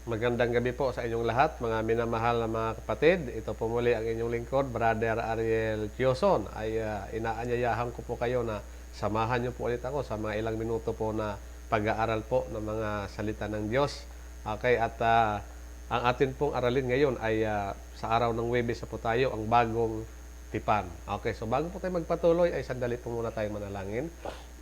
Magandang gabi po sa inyong lahat, mga minamahal na mga kapatid. Ito po muli ang inyong lingkod, Brother Ariel Quezon. Inaanyayahan ko po kayo na samahan niyo po ulit ako sa mga ilang minuto po na pag-aaral po ng mga salita ng Diyos. Okay, at ang atin pong aralin ngayon ay sa araw ng Huwebes po tayo, ang bagong tipan. Okay, so bago po tayo magpatuloy ay sandali po muna tayong manalangin.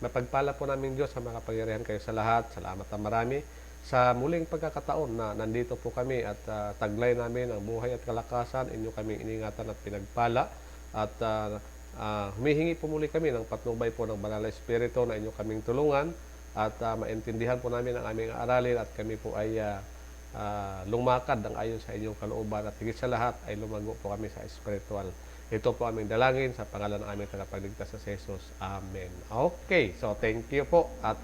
Mapagpala po namin Diyos sa mga kapangyarihan kayo sa lahat. Salamat na marami sa muling pagkakataon na nandito po kami at taglay namin ang buhay at kalakasan, inyo kaming iningatan at pinagpala at humihingi po muli kami ng patnubay po ng Banal na Espiritu na inyo kaming tulungan at maintindihan po namin ang aming aralin at kami po ay lumakad ang ayon sa inyong kalooban at higit sa lahat ay lumago po kami sa spiritual. Ito po aming dalangin sa pangalan ng aming tagapagligtas sa Jesus. Amen. Okay, so thank you po at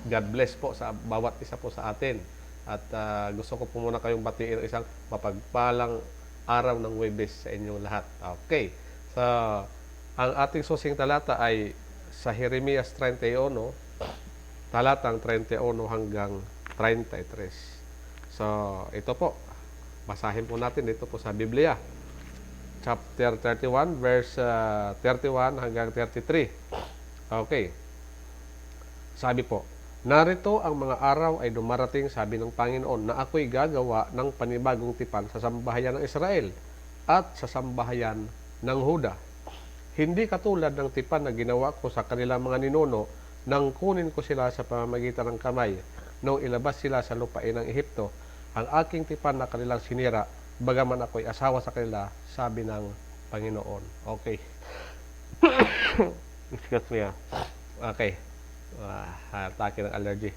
God bless po sa bawat isa po sa atin. At gusto ko po muna kayong batiin isang mapagpalang araw ng Huwebes sa inyong lahat. Okay, so ang ating susing talata ay sa Jeremias 31, talatang 31 hanggang 33. So ito po, basahin po natin dito po sa Biblia. Chapter 31, verse 31 hanggang 33. Okay. Sabi po, narito ang mga araw ay dumarating, sabi ng Panginoon, na ako'y gagawa ng panibagong tipan sa sambahayan ng Israel at sa sambahayan ng Huda. Hindi katulad ng tipan na ginawa ko sa kanilang mga ninuno nang kunin ko sila sa pamamagitan ng kamay nung ilabas sila sa lupain ng Ehipto. Ang aking tipan na kanilang sinira, bagaman ako'y asawa sa kanila, sabi ng Panginoon. Okay. Excuse me. Okay. Atake ng allergy.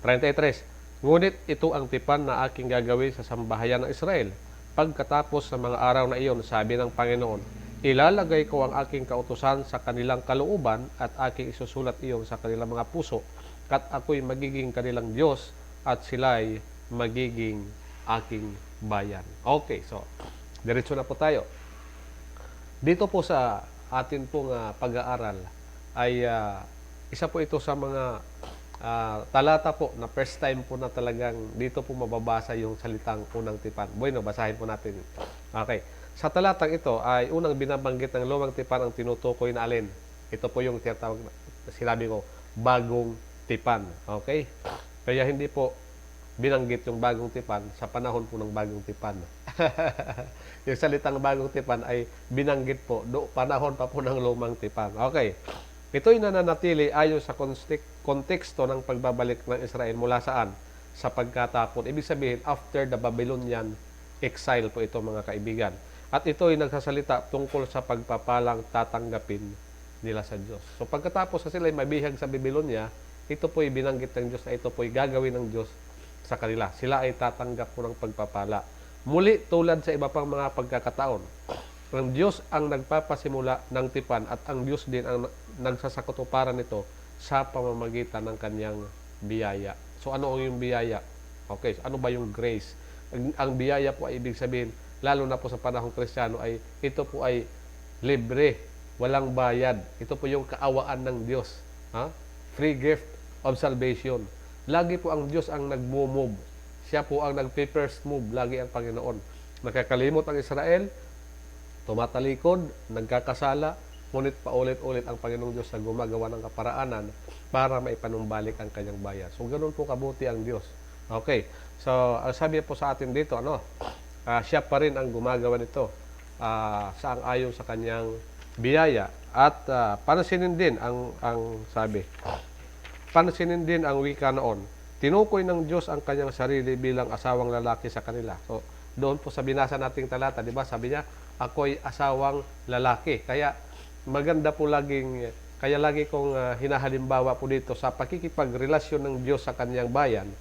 33. Ngunit ito ang tipan na aking gagawin sa sambahayan ng Israel. Pagkatapos ng mga araw na iyon, sabi ng Panginoon, ilalagay ko ang aking kautusan sa kanilang kalooban at aking isusulat iyon sa kanilang mga puso at ako'y magiging kanilang Diyos at sila'y magiging aking bayan. Okay, so diretso na po tayo. Dito po sa atin pong pag-aaral ay isa po ito sa mga talata po na first time po na talagang dito po mababasa yung salitang unang tipan. Bueno, basahin po natin. Okay. Sa talatang ito ay unang binabanggit ng lumang tipan ang tinutukoy na alin. Ito po yung tinatawag, sinabi ko, bagong tipan. Okay? Kaya hindi po binanggit yung bagong tipan sa panahon po ng bagong tipan. Yung salitang bagong tipan ay binanggit po panahon pa po ng lumang tipan. Okay. Ito'y nananatili ayon sa konteksto ng pagbabalik ng Israel mula saan? Sa pagkatapon. Ibig sabihin, after the Babylonian exile po ito, mga kaibigan. At ito'y nagsasalita tungkol sa pagpapalang tatanggapin nila sa Diyos. So pagkatapos na sila'y mabihag sa Babylonia, ito po'y binanggit ng Diyos na ito po'y gagawin ng Diyos sa kanila. Sila ay tatanggap po ng pagpapala. Muli, tulad sa iba pang mga pagkakataon, ang Diyos ang nagpapasimula ng tipan at ang Diyos din ang nagsasakutuparan nito sa pamamagitan ng kanyang biyaya. So ano yung biyaya? Okay, so ano ba yung grace? Ang biyaya po ay ibig sabihin, lalo na po sa panahong Kristiyano, ay ito po ay libre, walang bayad. Ito po yung kaawaan ng Diyos. Free gift of salvation. Lagi po ang Diyos ang nag-move. Siya po ang nag-first move. Lagi ang Panginoon. Nakakalimot ang Israel, tumatalikod, nagkakasala, ngunit paulit-ulit ang Panginoong Diyos na gumagawa ng kaparaanan para maipanumbalik ang kanyang bayan. So, ganoon po kabuti ang Diyos. Okay. So, ang sabi po sa atin dito, siya pa rin ang gumagawa nito sa ayon sa kanyang biyaya. At pansinin din ang sabi. Pansinin din ang wika noon. Tinukoy ng Diyos ang kanyang sarili bilang asawang lalaki sa kanila. So, doon po sa binasa nating talata, di ba? Sabi niya, ako'y asawang lalaki. Kaya maganda po kaya lagi kong hinahalimbawa po dito sa pakikipagrelasyon ng Diyos sa kanyang bayan.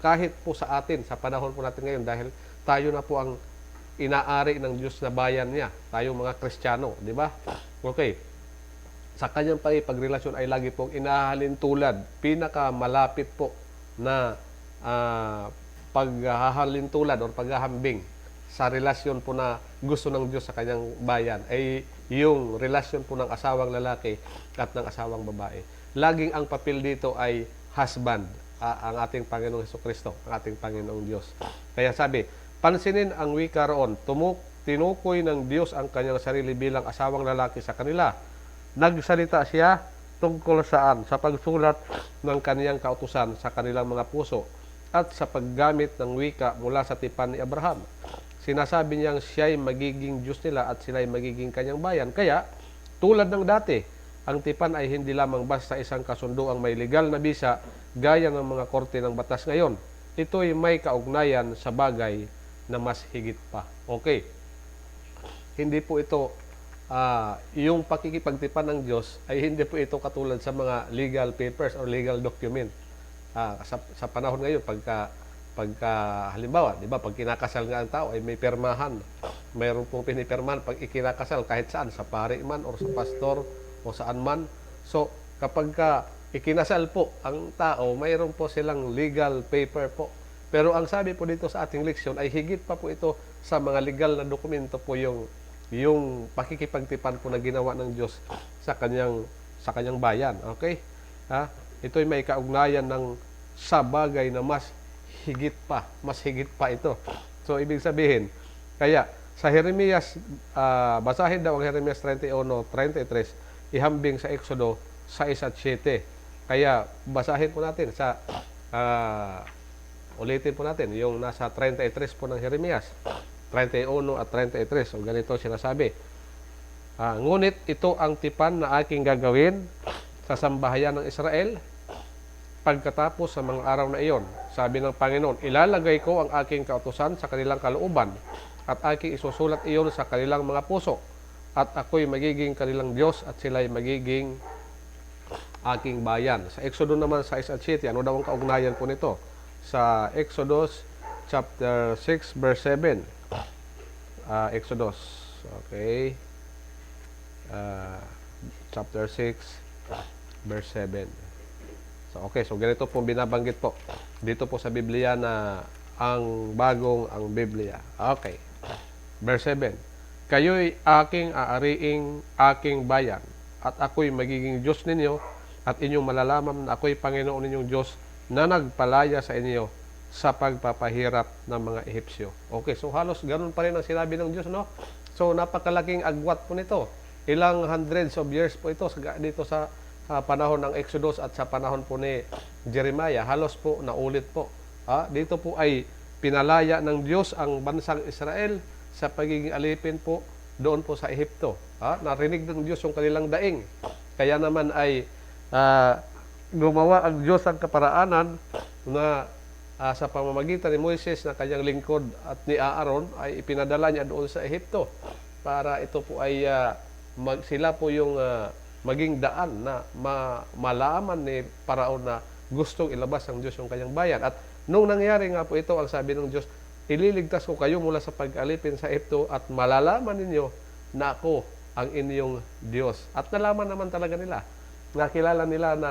Kahit po sa atin, sa panahon po natin ngayon, dahil tayo na po ang inaari ng Diyos na bayan niya. Tayong mga Kristiyano, di ba? Okay. Sa kanyang pagrelasyon ay lagi pong inahalin tulad, pinakamalapit po na paghahalin tulad o paghahambing sa relasyon po na gusto ng Diyos sa kanyang bayan ay yung relasyon po ng asawang lalaki at ng asawang babae. Laging ang papel dito ay husband. ang ating Panginoong Hesukristo, ang ating Panginoong Diyos. Kaya sabi, pansinin ang wika roon, tinukoy ng Diyos ang kanyang sarili bilang asawang lalaki sa kanila. Nagsalita siya tungkol saan? Sa pagsulat ng kaniyang kautusan sa kanilang mga puso at sa paggamit ng wika mula sa tipan ni Abraham. Sinasabi niyang siya'y magiging Diyos nila at sila'y magiging kanyang bayan. Kaya, tulad ng dati, ang tipan ay hindi lamang basta isang kasunduang may legal na bisa gaya ng mga korte ng batas ngayon. Ito'y may kaugnayan sa bagay na mas higit pa. Okay. Hindi po ito, yung pakikipagtipan ng Diyos ay hindi po ito katulad sa mga legal papers or legal document. Sa panahon ngayon, pagka halimbawa, di ba, pag kinakasal nga ang tao ay may permahan. Mayroon pong pinipirmahan pag ikinakasal kahit saan, sa pari man or sa pastor o saan man. So, kapag ikinasal po ang tao, mayroon po silang legal paper po. Pero ang sabi po dito sa ating leksyon ay higit pa po ito sa mga legal na dokumento po yung pakikipagtipan po na ginawa ng Diyos sa kanyang bayan. Okay? Ito'y may kaugnayan ng sa bagay na mas higit pa ito. So, ibig sabihin, kaya sa Jeremias, basahin daw ang Jeremias 31:33, ihambing sa Exodo 6:7. Kaya basahin po natin ulitin po natin yung nasa 33 po ng Jeremias, 31 at 33. So, ganito sinasabi. Ngunit ito ang tipan na aking gagawin sa sambahayan ng Israel pagkatapos sa mga araw na iyon. Sabi ng Panginoon, ilalagay ko ang aking kautusan sa kanilang kalooban at aking isusulat iyon sa kanilang mga puso at ako'y magiging kanilang Diyos at sila'y magiging aking bayan. Sa Exodus naman 6:7, ano daw ang kaugnayan po nito? Sa Exodus chapter 6 verse 7. Exodus, okay. Chapter 6 verse 7. So, okay, so ganito po binabanggit po dito po sa Biblia na ang Biblia. Okay. Verse 7. Kayo'y aking aariing aking bayan at ako'y magiging Diyos ninyo at inyong malalaman na ako'y Panginoon ninyong Diyos na nagpalaya sa inyo sa pagpapahirap ng mga Ehipsyo. Okay, so halos ganun pa rin ang sinabi ng Diyos, no? So, napakalaking agwat po nito. Ilang hundreds of years po ito dito sa panahon ng Exodus at sa panahon po ni Jeremiah. Halos po naulit po. Dito po ay pinalaya ng Diyos ang bansang Israel sa pagiging alipin po doon po sa Ehipto. Narinig ng Diyos yung kanilang daing. Kaya naman ay gumawa ang Diyos ang kaparaanan na sa pamamagitan ni Moises na kanyang lingkod at ni Aaron ay ipinadala niya doon sa Ehipto para ito po ay sila po yung maging daan na malaman ni Paraon na gustong ilabas ng Diyos yung kanyang bayan. At nung nangyari nga po ito, ang sabi ng Diyos, ililigtas ko kayo mula sa pag-alipin sa Ehipto at malalaman ninyo na ako ang inyong Diyos. At nalaman naman talaga nila. Nakilala nila na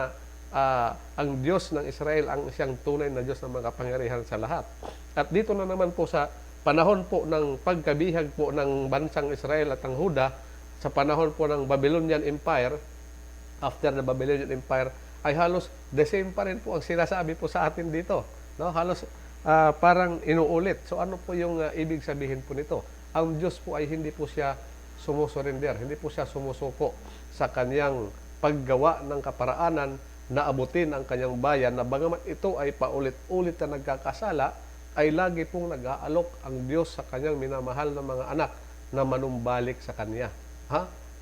ang Diyos ng Israel ang siyang tunay na Diyos ng mga kapangyarihan sa lahat. At dito na naman po sa panahon po ng pagkabihag po ng bansang Israel at ang Huda, sa panahon po ng Babylonian Empire, after the Babylonian Empire, ay halos the same pa rin po ang sinasabi po sa atin dito. No? Halos parang inuulit. So ano po yung ibig sabihin po nito? Ang Diyos po ay hindi po siya sumusurrender, hindi po siya sumusuko sa kanyang paggawa ng kaparaanan na abutin ang kanyang bayan na bagamat ito ay paulit-ulit na nagkakasala, ay lagi pong nag-aalok ang Diyos sa kanyang minamahal na mga anak na manumbalik sa kanya.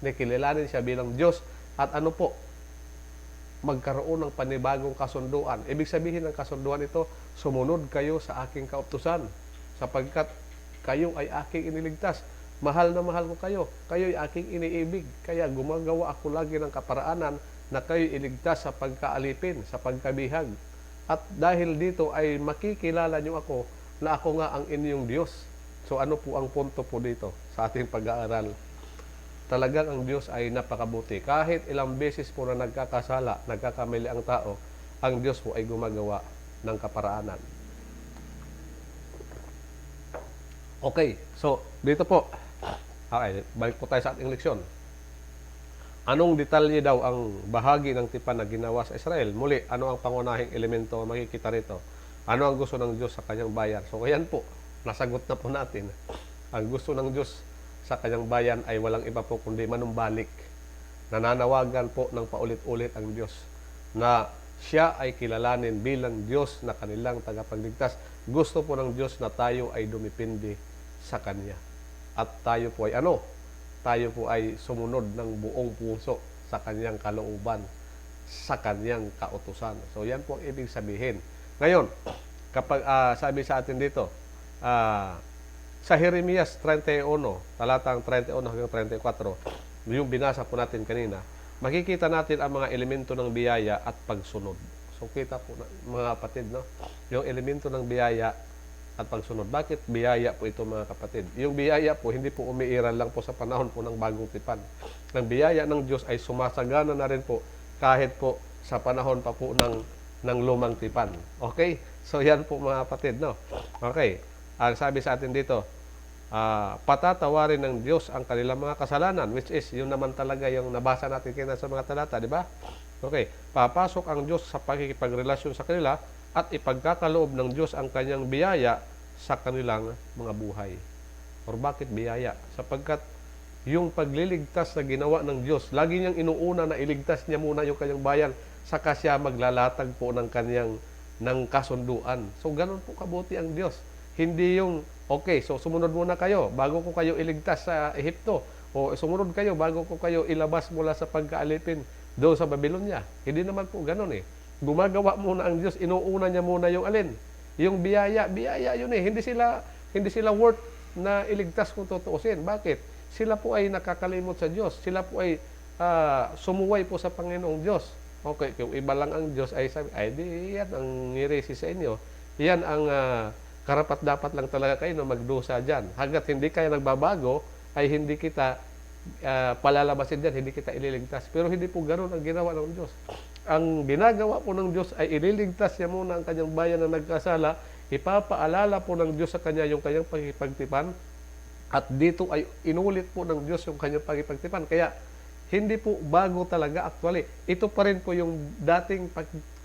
Nakilalanin siya bilang Diyos at ano po, magkaroon ng panibagong kasunduan. Ibig sabihin ng kasunduan ito, sumunod kayo sa aking kautusan sapagkat kayo ay aking iniligtas. Mahal na mahal ko kayo. Kayo ay aking iniibig. Kaya gumagawa ako lagi ng kaparaanan na kayo iligtas sa pagkaalipin, sa pagkabihag. At dahil dito ay makikilala niyo ako na ako nga ang inyong Diyos. So ano po ang punto po dito sa ating pag-aaral? Talagang ang Diyos ay napakabuti. Kahit ilang beses po na nagkakasala, nagkakamali ang tao, ang Diyos po ay gumagawa ng kaparaanan. Okay, so dito po, okay, balik po tayo sa ating leksyon. Anong detalye daw ang bahagi ng tipan na ginawa sa Israel? Muli, ano ang pangunahing elemento ang makikita rito? Ano ang gusto ng Diyos sa kanyang bayan? So, ayan po, nasagot na po natin. Ang gusto ng Diyos sa kanyang bayan ay walang iba po kundi manumbalik. Nananawagan po ng paulit-ulit ang Diyos na siya ay kilalanin bilang Diyos na kanilang tagapagligtas. Gusto po ng Diyos na tayo ay dumipindi sa Kanya. At tayo po ay ano? Tayo po ay sumunod ng buong puso sa Kanyang kalooban, sa Kanyang kautusan. So yan po ang ibig sabihin. Ngayon, kapag sabi sa atin dito, sa Jeremias 31, talatang 31 hanggang 34, yung binasa po natin kanina, makikita natin ang mga elemento ng biyaya at pagsunod. So kita po mga kapatid, no? Yung elemento ng biyaya at pagsunod. Bakit biyaya po ito mga kapatid? Yung biyaya po, hindi po umiiral lang po sa panahon po ng bagong tipan. Ang biyaya ng Diyos ay sumasagana na rin po kahit po sa panahon pa po ng lumang tipan. Okay? So yan po mga kapatid, no? Okay. Ang sabi sa atin dito, patatawarin ng Diyos ang kanilang mga kasalanan, which is yun naman talaga yung nabasa natin kina sa mga talata, di ba? Okay. Papasok ang Diyos sa pakikipagrelasyon sa kanila at ipagkakaloob ng Diyos ang kanyang biyaya sa kanilang mga buhay. Or bakit biyaya? Sapagkat yung pagliligtas na ginawa ng Diyos, lagi niyang inuuna na iligtas niya muna yung kanyang bayan, saka siya maglalatag po ng kanyang kasunduan. So, ganun po kabuti ang Diyos. Hindi yung, okay, so sumunod muna kayo bago ko kayo iligtas sa Ehipto. O sumunod kayo bago ko kayo ilabas mula sa pagkaalipin doon sa Babylonia. Hindi naman po ganun eh. Gumagawa muna ang Diyos, inuuna niya muna yung alin? Yung biyaya yun eh. Hindi sila worth na iligtas kung tutuusin. Bakit? Sila po ay nakakalimot sa Diyos. Sila po ay sumuway po sa Panginoong Diyos. Okay, kung iba lang ang Diyos ay sabi, ay di yan ang ngirisi sa inyo. Yan ang karapat dapat lang talaga kayo na magdusa dyan. Hanggat hindi kayo nagbabago, ay hindi kita palalabasin dyan, hindi kita ililigtas. Pero hindi po ganoon ang ginawa ng Diyos. Ang ginagawa po ng Diyos ay ililigtas niya muna ang kanyang bayan na nagkasala, ipapaalala po ng Diyos sa kanya yung kanyang pagkipagtipan, at dito ay inulit po ng Diyos yung kanyang pagkipagtipan. Kaya hindi po bago talaga actually. Ito pa rin po yung dating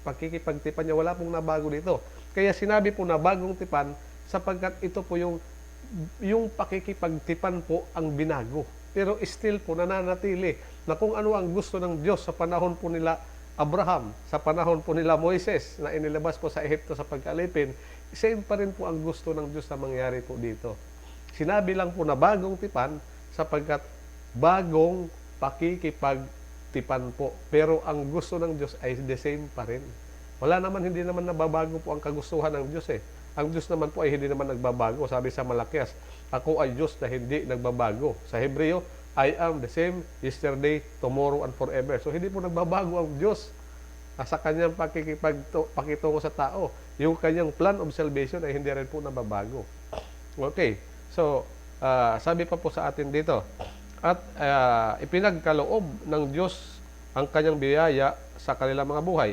pagkikipagtipan niya, wala pong nabago dito. Kaya sinabi po na bagong tipan sapagkat ito po yung pakikipagtipan po ang binago. Pero still po nananatili na kung ano ang gusto ng Diyos sa panahon po nila Abraham, sa panahon po nila Moises na inilabas po sa Ehipto sa pagkalipin, same pa rin po ang gusto ng Diyos na mangyari po dito. Sinabi lang po na bagong tipan sapagkat bagong pakikipagtipan po. Pero ang gusto ng Diyos ay the same pa rin. Hindi naman nababago po ang kagustuhan ng Diyos eh. Ang Diyos naman po ay hindi naman nagbabago. Sabi sa Malakias, ako ay Diyos na hindi nagbabago. Sa Hebreo, I am the same yesterday, tomorrow, and forever. So, hindi po nagbabago ang Diyos sa kanyang pakitungo sa tao. Yung kanyang plan of salvation ay hindi rin po nababago. Okay. So, sabi pa po sa atin dito, at ipinagkaloob ng Diyos ang kanyang biyaya sa kanilang mga buhay.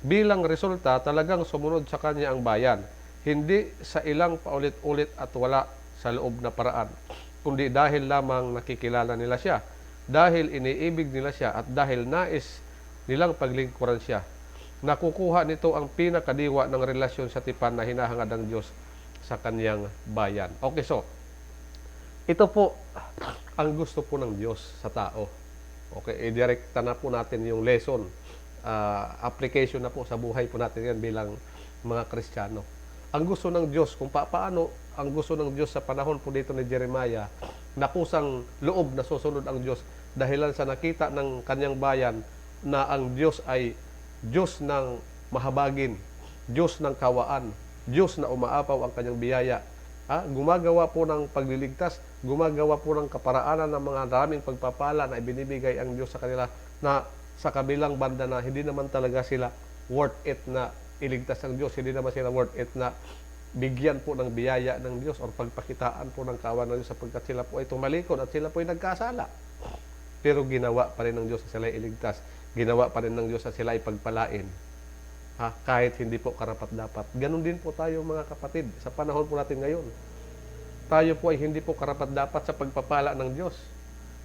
Bilang resulta, talagang sumunod sa kanya ang bayan. Hindi sa ilang paulit-ulit at wala sa loob na paraan, kundi dahil lamang nakikilala nila siya, dahil iniibig nila siya, at dahil nais nilang paglingkuran siya. Nakukuha nito ang pinakadiwa ng relasyon sa tipan na hinahangad ng Diyos sa kanyang bayan. Okay, so, ito po ang gusto po ng Diyos sa tao. Okay, i-direkta na po natin yung lesson. Application na po sa buhay po natin yan bilang mga Kristiyano. Ang gusto ng Diyos, kung paano ang gusto ng Diyos sa panahon po dito ni Jeremiah, na kusang loob na susunod ang Diyos dahilan sa nakita ng kanyang bayan na ang Diyos ay Diyos ng mahabagin, Diyos ng kawaan, Diyos na umaapaw ang kanyang biyaya. Gumagawa po ng pagliligtas, gumagawa po ng kaparaanan ng mga daming pagpapala na ibinibigay ang Diyos sa kanila, na sa kabilang banda na hindi naman talaga sila worth it na iligtas ng Diyos, hindi naman sila worth it na bigyan po ng biyaya ng Diyos o pagpakitaan po ng kawan ng Diyos sapagkat sila po ay tumalikod at sila po ay nagkasala. Pero ginawa pa rin ng Diyos na sila ay iligtas, ginawa pa rin ng Diyos na sila ay pagpalain. Kahit hindi po karapat-dapat. Ganon din po tayo mga kapatid sa panahon po natin ngayon. Tayo po ay hindi po karapat-dapat sa pagpapala ng Diyos.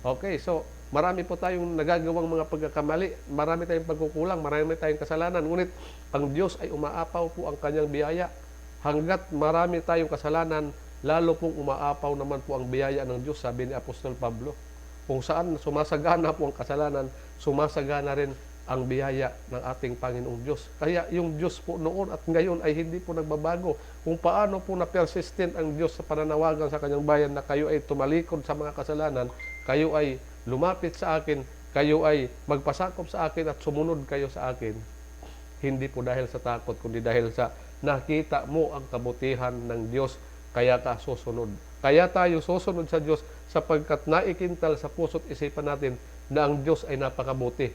Okay, so Marami po tayong nagagawang mga pagkakamali, marami tayong pagkukulang, marami tayong kasalanan. Ngunit ang Diyos ay umaapaw po ang kanyang biyaya. Hanggat marami tayong kasalanan, lalo pong umaapaw naman po ang biyaya ng Diyos, sabi ni Apostol Pablo. Kung saan sumasagana po ang kasalanan, sumasagana rin ang biyaya ng ating Panginoong Diyos. Kaya yung Diyos po noon at ngayon ay hindi po nagbabago. Kung paano po na-persistent ang Diyos sa pananawagan sa kanyang bayan na kayo ay tumalikod sa mga kasalanan, kayo ay lumapit sa akin, kayo ay magpasakop sa akin at sumunod kayo sa akin. Hindi po dahil sa takot, kundi dahil sa nakita mo ang kabutihan ng Diyos, kaya ka susunod. Kaya tayo susunod sa Diyos sapagkat naikintal sa puso't isipan natin na ang Diyos ay napakabuti.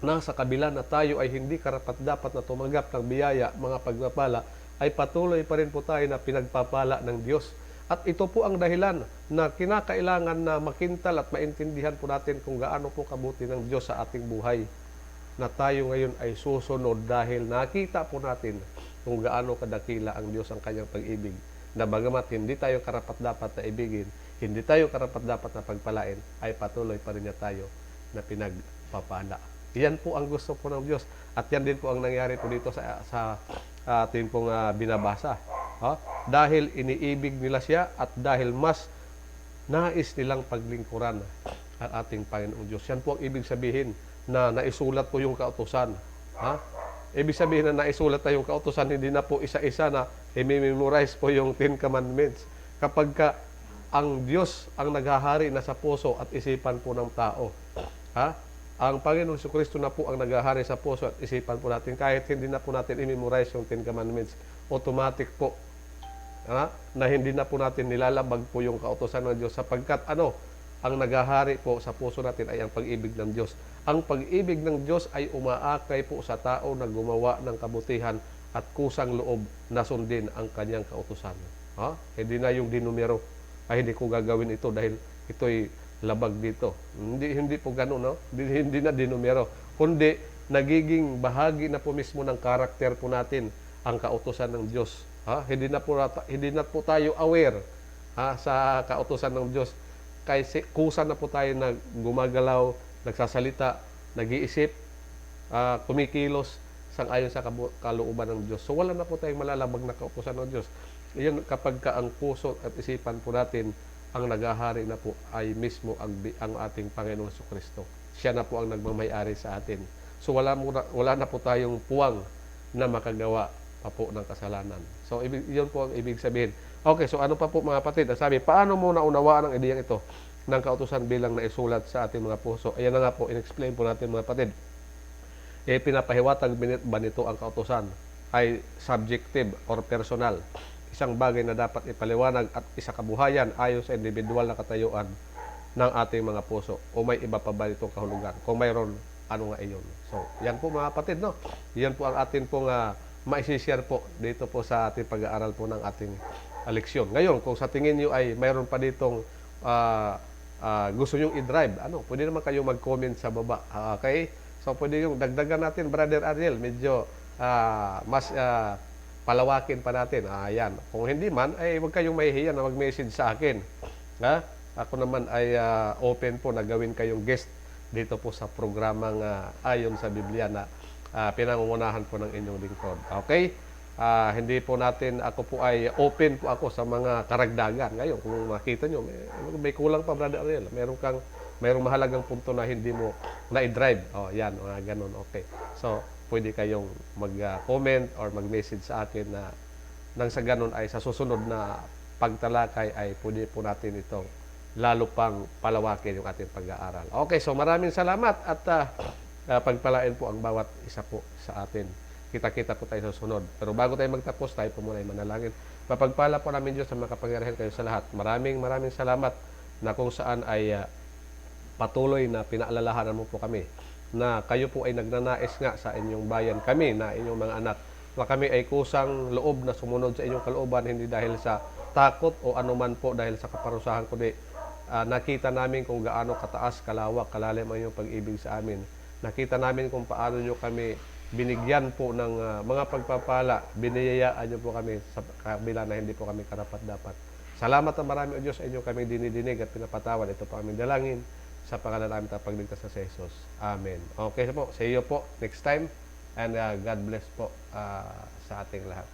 Nasa kabila na tayo ay hindi karapat-dapat na tumanggap ng biyaya, mga pagpapala, ay patuloy pa rin po tayo na pinagpapala ng Diyos. At ito po ang dahilan na kinakailangan na makintal at maintindihan po natin kung gaano po kabuti ng Diyos sa ating buhay. Na tayo ngayon ay susunod dahil nakita po natin kung gaano kadakila ang Diyos ang kanyang pag-ibig. Na bagamat hindi tayo karapat-dapat na ibigin, hindi tayo karapat-dapat na pagpalain, ay patuloy pa rin niya tayo na pinagpapala. Yan po ang gusto po ng Diyos. At yan din po ang nangyari po dito sa ating pong binabasa. Dahil iniibig nila siya at dahil mas nais nilang paglingkuran ang ating Panginoong Diyos. Yan po ang ibig sabihin na naisulat po yung kautusan. Ibig sabihin na naisulat na yung kautusan, hindi na po isa-isa na i-memorize po yung 10 Commandments. Kapag ang Diyos ang naghahari na sa puso at isipan po ng tao. Ang Panginoong Jesucristo na po ang naghahari sa puso at isipan po natin. Kahit hindi na po natin i-memorize yung 10 Commandments, automatic po na hindi na po natin nilalabag po yung kautusan ng Diyos sapagkat ang naghahari po sa puso natin ay ang pag-ibig ng Diyos. Ang pag-ibig ng Diyos ay umaakay po sa tao na gumawa ng kabutihan at kusang loob na sundin ang kanyang kautusan. Hindi na yung dinumero, ay hindi ko gagawin ito dahil ito'y labag dito. Hindi po gano'n, no? Hindi na dinumero. Kundi nagiging bahagi na po mismo ng karakter po natin ang kautusan ng Diyos. Hindi na po tayo aware sa kautusan ng Diyos. Kasi kusa na po tayo na gumagalaw, nagsasalita, nag-iisip, kumikilos sang-ayon sa kalooban ng Diyos. So wala na po tayong malalabag na kautusan ng Diyos. Iyon kapag ang puso at isipan po natin ang naghahari na po ay mismo ang ating Panginoong Jesucristo. Siya na po ang nagmamay-ari sa atin. So wala na po tayong puwang na makagawa pa po ng kasalanan. So yun po ang ibig sabihin. Okay, so ano pa po mga kapatid? Sabi, paano mo naunawaan ang ideyang ito ng kautusan bilang naisulat sa ating mga puso? Ayan na nga po, in-explain po natin mga kapatid. Pinapahiwatag ba nito ang kautusan ay subjective or personal? Isang bagay na dapat ipaliwanag at isakabuhayan ayon sa individual na katayuan ng ating mga puso. O may iba pa ba itong kahulugan? Kung mayroon, ano nga iyon? So, yan po mga kapatid, no? Yan po ang atin pong maisishare po dito po sa ating pag-aaral po ng ating leksyon. Ngayon, kung sa tingin nyo ay mayroon pa ditong gusto nyo i-drive, pwede naman kayo mag-comment sa baba. Okay? So, pwede yung dagdagan natin, Brother Ariel, medyo mas palawakin pa natin. Ayan. Kung hindi man, ay huwag kayong mahihiya na mag-message sa akin. Ako naman ay open po na gawin kayong guest dito po sa programang Ayon sa Biblia na pinangungunahan po ng inyong lingkod. Okay? Hindi po natin, ako po ay open po ako sa mga karagdagan. Ngayon, kung makita nyo, may kulang pa, Brother Ariel. Mayroong mahalagang punto na hindi mo na-drive. Yan, mga ganun. Okay. So, pwede kayong mag-comment or mag-message sa akin na nang sa ganun ay sa susunod na pagtalakay ay pwede po natin itong lalo pang palawakin yung ating pag-aaral. Okay, so maraming salamat at pagpalain po ang bawat isa po sa atin. Kita-kita po tayo sa susunod. Pero bago tayo magtapos, tayo po muna ay manalangin. Mapagpala po namin Diyos sa makapangyarihan kayo sa lahat. Maraming salamat na kung saan ay patuloy na pinaalalahanan mo po kami na kayo po ay nagnanais nga sa inyong bayan, kami na inyong mga anak, na kami ay kusang loob na sumunod sa inyong kalooban, hindi dahil sa takot o anuman po dahil sa kaparusahan, kundi nakita namin kung gaano kataas, kalawak, kalalim ang inyong pag-ibig sa amin. Nakita namin kung paano nyo kami binigyan po ng mga pagpapala, biniyayaan nyo po kami sa kabila na hindi po kami karapat-dapat. Salamat na marami o Diyos sa inyo kami dinidinig at pinapatawad. Ito po aming dalangin sa pangalan namin tapagligtas na si Jesus. Amen. Okay po. See you po next time. And God bless po sa ating lahat.